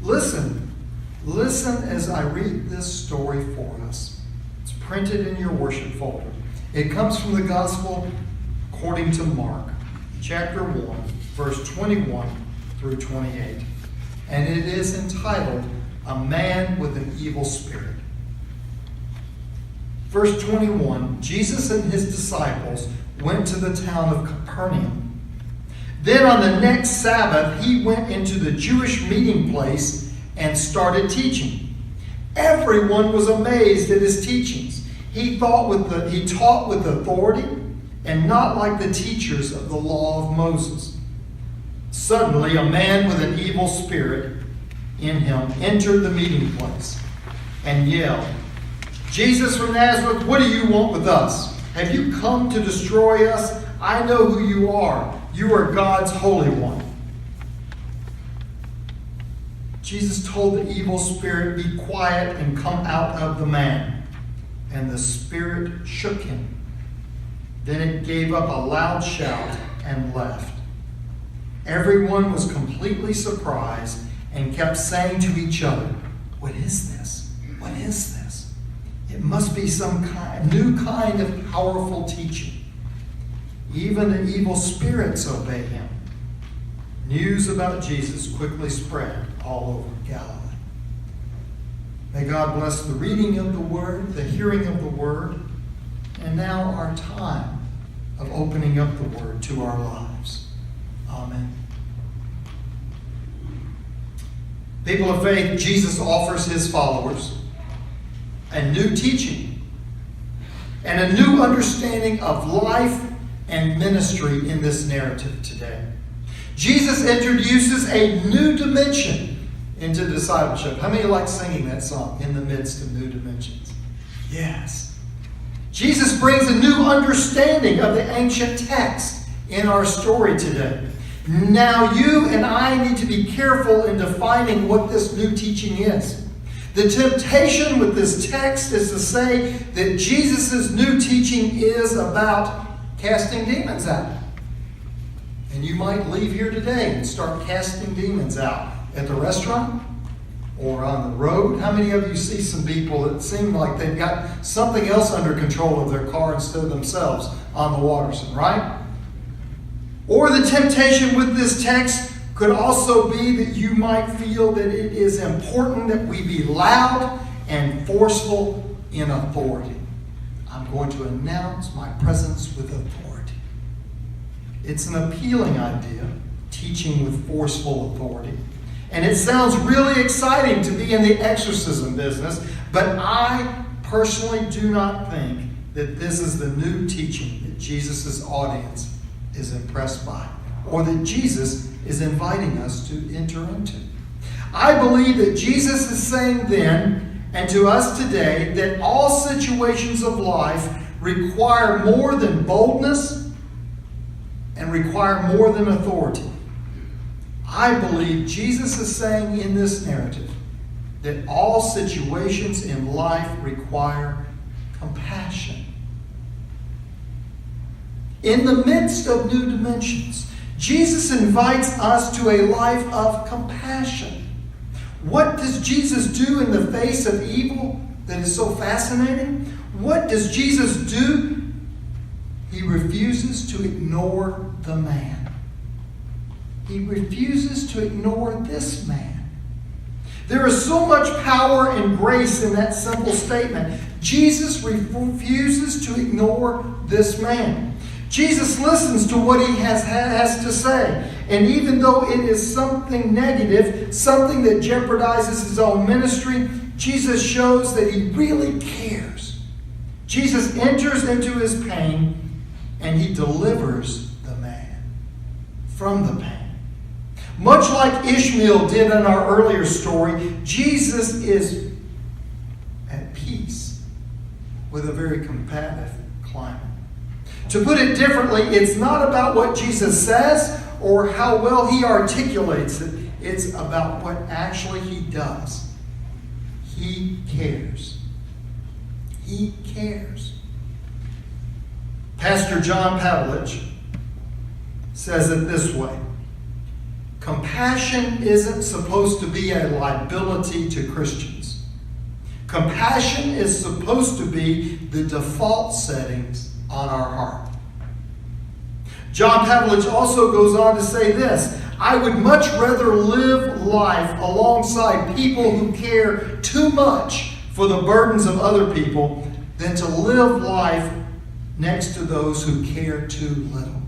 Listen as I read this story for us. It's printed in your worship folder. It comes from the Gospel according to Mark, chapter 1, verse 21 through 28. And it is entitled, A Man with an Evil Spirit. Verse 21, Jesus and his disciples went to the town of Capernaum. Then on the next Sabbath, he went into the Jewish meeting place and started teaching. Everyone was amazed at his teachings. He taught with authority and not like the teachers of the law of Moses. Suddenly, a man with an evil spirit in him entered the meeting place and yelled, "Jesus from Nazareth, what do you want with us? Have you come to destroy us? I know who you are. You are God's Holy One." Jesus told the evil spirit, "Be quiet and come out of the man." And the spirit shook him. Then it gave up a loud shout and left. Everyone was completely surprised and kept saying to each other, "What is this? What is this?" It must be some new kind of powerful teaching. Even the evil spirits obey him. News about Jesus quickly spread all over Galilee. May God bless the reading of the Word, the hearing of the Word, and now our time of opening up the Word to our lives. Amen. People of faith, Jesus offers his followers a new teaching and a new understanding of life and ministry in this narrative today. Jesus introduces a new dimension into discipleship. How many like singing that song, In the Midst of New Dimensions? Yes. Jesus brings a new understanding of the ancient text in our story today. Now you and I need to be careful in defining what this new teaching is. The temptation with this text is to say that Jesus' new teaching is about casting demons out. And you might leave here today and start casting demons out at the restaurant or on the road. How many of you see some people that seem like they've got something else under control of their car instead of themselves on the Waterson, right? Or the temptation with this text could also be that you might feel that it is important that we be loud and forceful in authority. I'm going to announce my presence with authority. It's an appealing idea, teaching with forceful authority. And it sounds really exciting to be in the exorcism business, but I personally do not think that this is the new teaching that Jesus' audience is impressed by, or that Jesus is inviting us to enter into. I believe that Jesus is saying then, and to us today, that all situations of life require more than boldness and require more than authority. I believe Jesus is saying in this narrative that all situations in life require compassion. In the midst of new dimensions, Jesus invites us to a life of compassion. What does Jesus do in the face of evil that is so fascinating? What does Jesus do? He refuses to ignore the man. He refuses to ignore this man. There is so much power and grace in that simple statement. Jesus refuses to ignore this man. Jesus listens to what he has to say. And even though it is something negative, something that jeopardizes his own ministry, Jesus shows that he really cares. Jesus enters into his pain and he delivers the man from the pain. Much like Ishmael did in our earlier story, Jesus is at peace with a very combative climate. To put it differently, it's not about what Jesus says or how well he articulates it. It's about what actually he does. He cares. He cares. Pastor John Pavlich says it this way: Compassion isn't supposed to be a liability to Christians. Compassion is supposed to be the default settings on our heart. John Pavlich also goes on to say this: I would much rather live life alongside people who care too much for the burdens of other people than to live life next to those who care too little.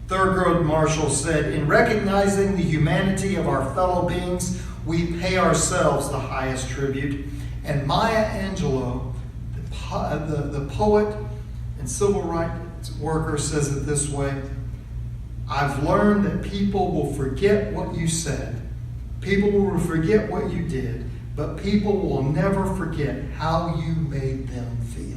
Thurgood Marshall said, in recognizing the humanity of our fellow beings, we pay ourselves the highest tribute. And Maya Angelou, the poet and civil rights worker, says it this way: I've learned that people will forget what you said. People will forget what you did, but people will never forget how you made them feel.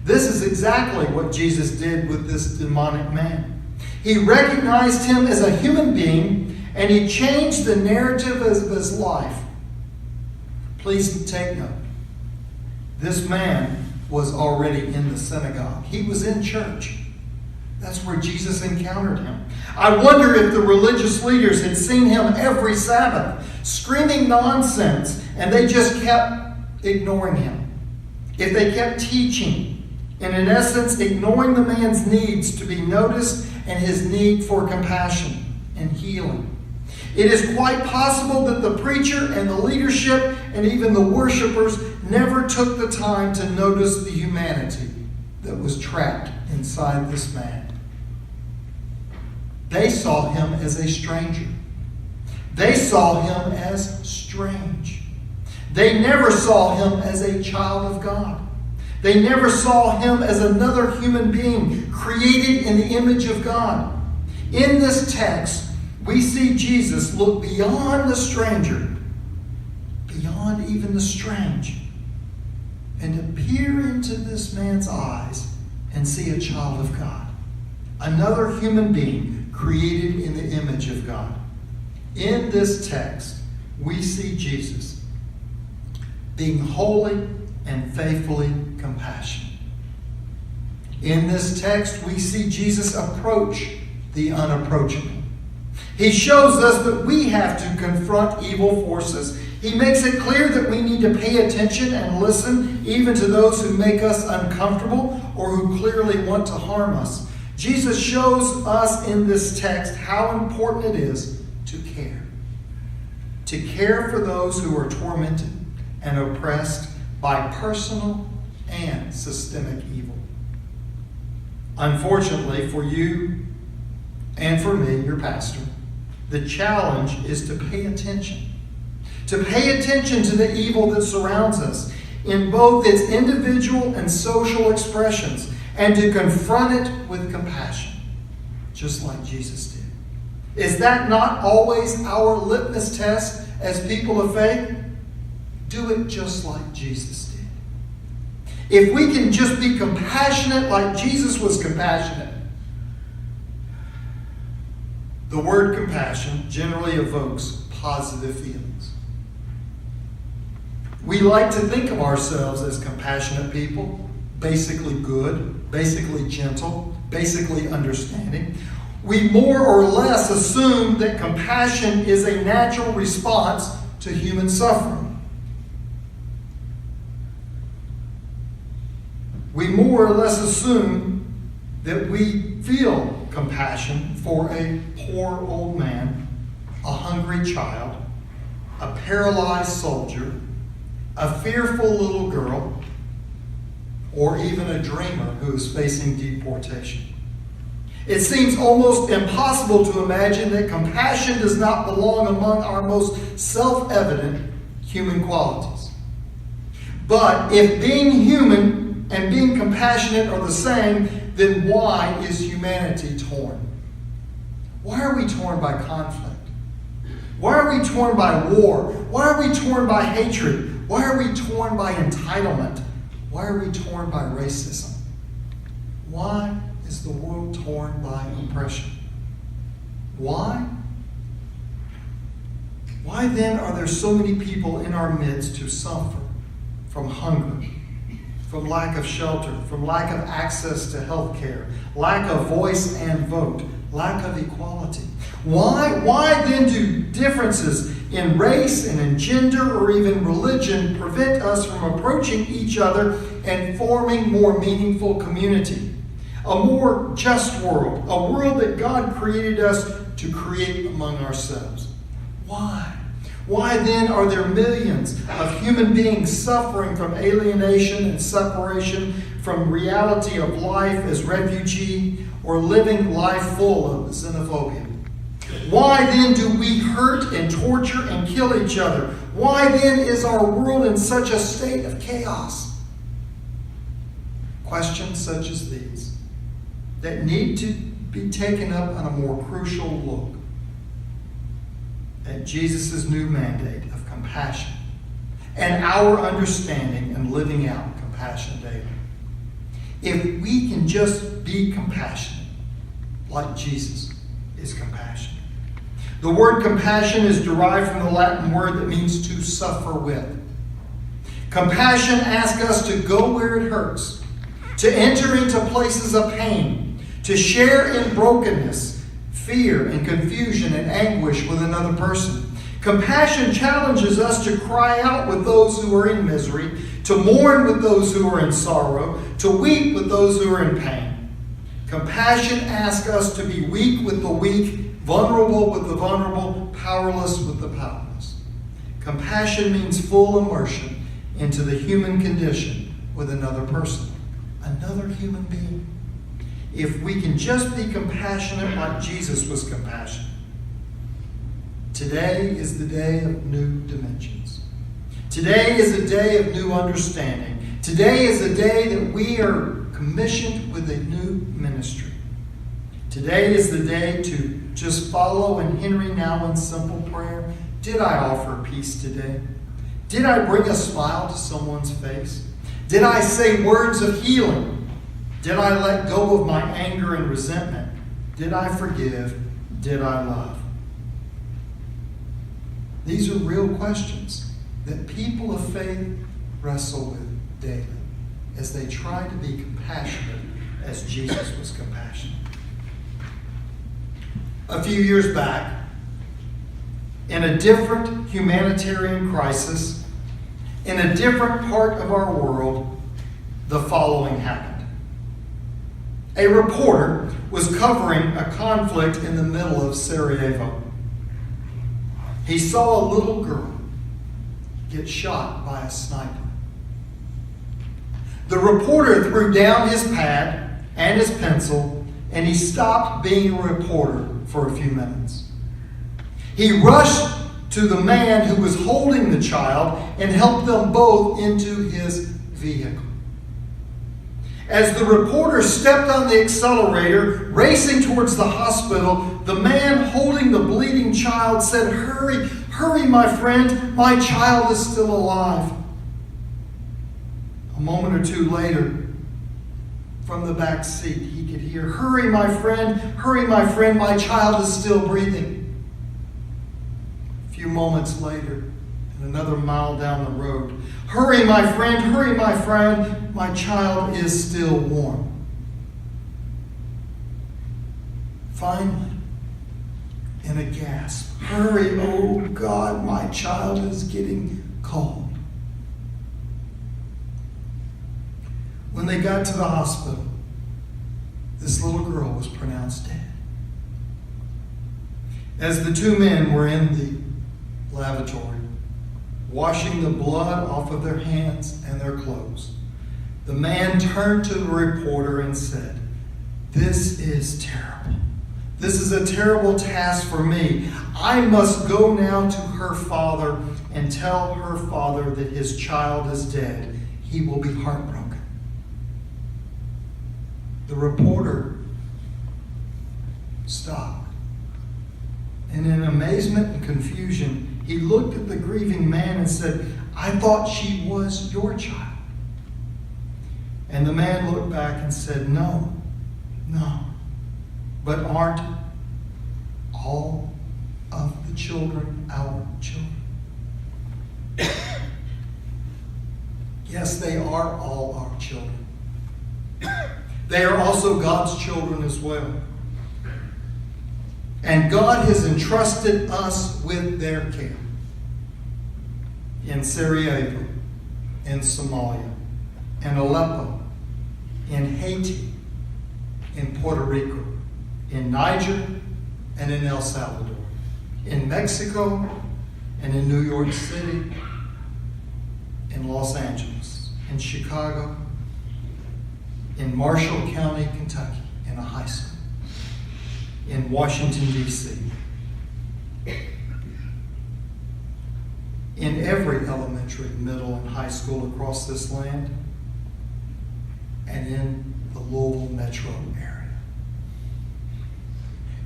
This is exactly what Jesus did with this demonic man. He recognized him as a human being, and he changed the narrative of his life. Please take note. This man was already in the synagogue. He was in church. That's where Jesus encountered him. I wonder if the religious leaders had seen him every Sabbath, screaming nonsense, and they just kept ignoring him. If they kept teaching, and in essence, ignoring the man's needs to be noticed and his need for compassion and healing. It is quite possible that the preacher and the leadership and even the worshipers never took the time to notice the humanity that was trapped inside this man. They saw him as a stranger. They saw him as strange. They never saw him as a child of God. They never saw him as another human being created in the image of God. In this text, we see Jesus look beyond the stranger, beyond even the strange, and peer into this man's eyes and see a child of God, another human being created in the image of God. In this text, we see Jesus being holy and faithfully compassionate. In this text, we see Jesus approach the unapproachable. He shows us that we have to confront evil forces. He makes it clear that we need to pay attention and listen even to those who make us uncomfortable or who clearly want to harm us. Jesus shows us in this text how important it is to care. To care for those who are tormented and oppressed by personal and systemic evil. Unfortunately for you and for me, your pastor, the challenge is to pay attention. To pay attention to the evil that surrounds us in both its individual and social expressions, and to confront it with compassion, just like Jesus did. Is that not always our litmus test as people of faith? Do it just like Jesus did. If we can just be compassionate like Jesus was compassionate. The word compassion generally evokes positive feelings. We like to think of ourselves as compassionate people, basically good, basically gentle, basically understanding. We more or less assume that compassion is a natural response to human suffering. We more or less assume that we feel compassion for a poor old man, a hungry child, a paralyzed soldier, a fearful little girl, or even a dreamer who is facing deportation. It seems almost impossible to imagine that compassion does not belong among our most self-evident human qualities. But if being human and being compassionate are the same, then why is humanity torn? Why are we torn by conflict? Why are we torn by war? Why are we torn by hatred? Why are we torn by entitlement? Why are we torn by racism? Why is the world torn by oppression? Why? Why then are there so many people in our midst who suffer from hunger, from lack of shelter, from lack of access to health care, lack of voice and vote, lack of equality. Why then do differences in race and in gender or even religion prevent us from approaching each other and forming more meaningful community? A more just world, a world that God created us to create among ourselves. Why? Why then are there millions of human beings suffering from alienation and separation from reality of life as refugee or living life full of xenophobia? Why then do we hurt and torture and kill each other? Why then is our world in such a state of chaos? Questions such as these that need to be taken up on a more crucial look at Jesus' new mandate of compassion and our understanding and living out compassion daily. If we can just be compassionate like Jesus is compassionate. The word compassion is derived from the Latin word that means to suffer with. Compassion asks us to go where it hurts, to enter into places of pain, to share in brokenness, fear, and confusion and anguish with another person. Compassion challenges us to cry out with those who are in misery, to mourn with those who are in sorrow, to weep with those who are in pain. Compassion asks us to be weak with the weak, vulnerable with the vulnerable, powerless with the powerless. Compassion means full immersion into the human condition with another person, another human being. If we can just be compassionate like Jesus was compassionate. Today is the day of new dimensions. Today is a day of new understanding. Today is a day that we are commissioned with a new ministry. Today is the day to just follow in Henry Nouwen's simple prayer. Did I offer peace today? Did I bring a smile to someone's face? Did I say words of healing? Did I let go of my anger and resentment? Did I forgive? Did I love? These are real questions that people of faith wrestle with daily as they try to be compassionate as Jesus was compassionate. A few years back, in a different humanitarian crisis, in a different part of our world, the following happened. A reporter was covering a conflict in the middle of Sarajevo. He saw a little girl get shot by a sniper. The reporter threw down his pad and his pencil, and he stopped being a reporter for a few minutes. He rushed to the man who was holding the child and helped them both into his vehicle. As the reporter stepped on the accelerator, racing towards the hospital, the man holding the bleeding child said, "Hurry, hurry, my friend, my child is still alive." A moment or two later, from the back seat, he could hear, hurry, my friend, my child is still breathing." A few moments later, and another mile down the road, hurry, my friend, my child is still warm." Finally, in a gasp, hurry, oh God, my child is getting cold. When they got to the hospital, this little girl was pronounced dead. As the two men were in the lavatory, washing the blood off of their hands and their clothes, the man turned to the reporter and said, "This is terrible. This is a terrible task for me. I must go now to her father and tell her father that his child is dead. He will be heartbroken." The reporter stopped, and in amazement and confusion, he looked at the grieving man and said, "I thought she was your child." And the man looked back and said, No, but aren't all of the children our children?" Yes, they are all our children. They are also God's children as well. And God has entrusted us with their care. In Sarajevo, in Somalia, in Aleppo, in Haiti, in Puerto Rico, in Niger, and in El Salvador, in Mexico, and in New York City, in Los Angeles, in Chicago, in Marshall County, Kentucky, in a high school, in Washington, D.C., in every elementary, middle, and high school across this land, and in the Louisville metro area.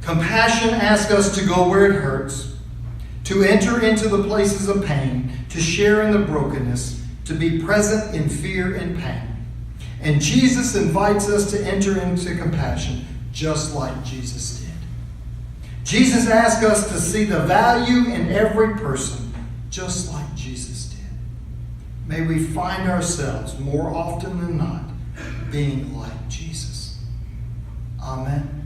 Compassion asks us to go where it hurts, to enter into the places of pain, to share in the brokenness, to be present in fear and pain. And Jesus invites us to enter into compassion just like Jesus did. Jesus asks us to see the value in every person just like Jesus did. May we find ourselves more often than not being like Jesus. Amen.